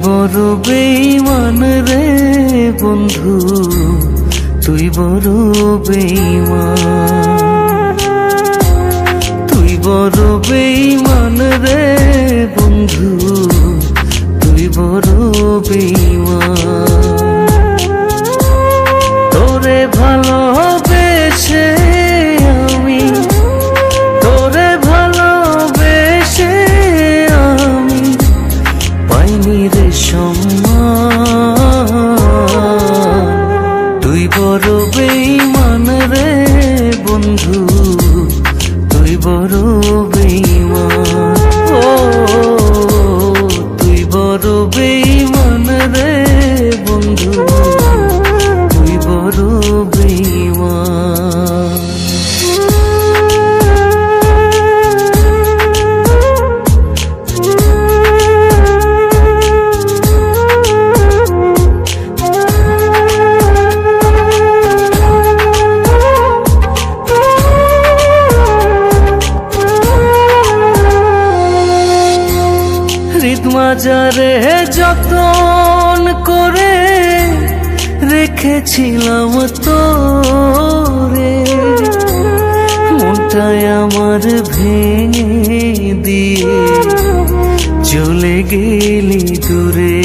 বড় বেঈমান রে বন্ধু, তুই বড় বেঈমান। তুই বড় বেঈমান রে বন্ধু, তুই বড় বেঈমান। তোরে ভালোবেসে আমি, তোরে ভালোবেসে আমি পাইনি রে সম্মান। তুই বড় বেঈমান রে বন্ধু, তুই বড় বেঈমান। ও তুই বড় বেঈমান রে বন্ধু, তুই বড় বেঈমান। মাজারে যতন করে রেখেছিলাম তোরে, মনটায় আমার ভেঙে দিয়ে চলে গেলি দূরে।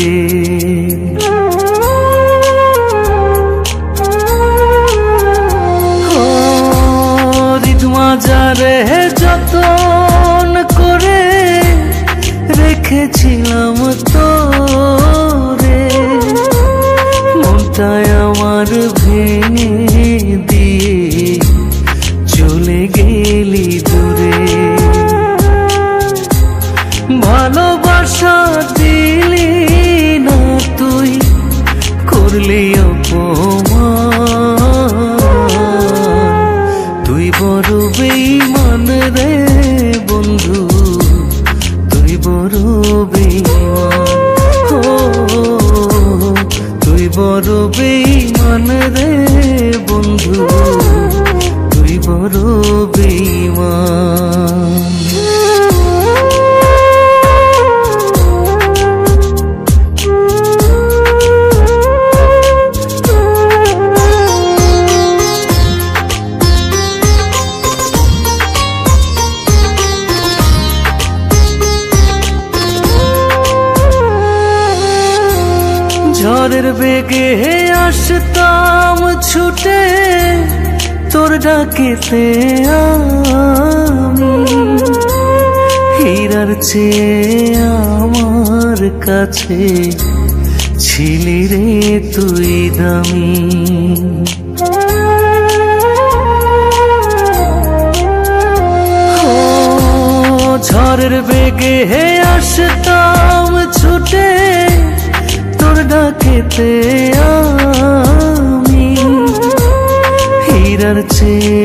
মাজারে যতন করে রেখেছিলাম তোরে, মনটায় আমার ভেঙে দিয়ে চলে গেলি দূরে। ভালোবাসা দিলি না তুই, করলি অপমান। তুই বড় বেঈমান রে বন্ধু, তুই বড় বেঈমান। ও তুই বড় বেঈমান রে বন্ধু, তুই বড় বেঈমান। ঝড়ের বেগে আসতাম ছুটে তোর ডাকেতে আমি, হীরার চেয়ে আমার কাছে ছিলি রে তুই দামি। ঝড়ের বেগে আসতাম ছুটে তোর ডাকেতে আমি, হীরার চেয়ে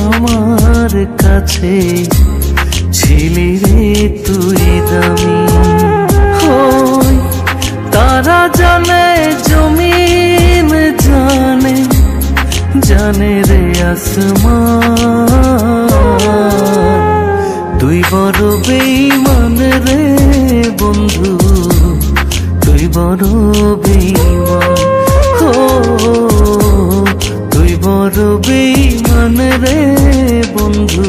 আমার কাছে ছিলি রে তুই দামি। হই তারা জানে জমিন জানে, জানে রে আসমান। তুই বড় বেঈমান রে বন্ধু, তুই বড় বেঈমান। ও তুই বড় বেঈমান রে বন্ধু,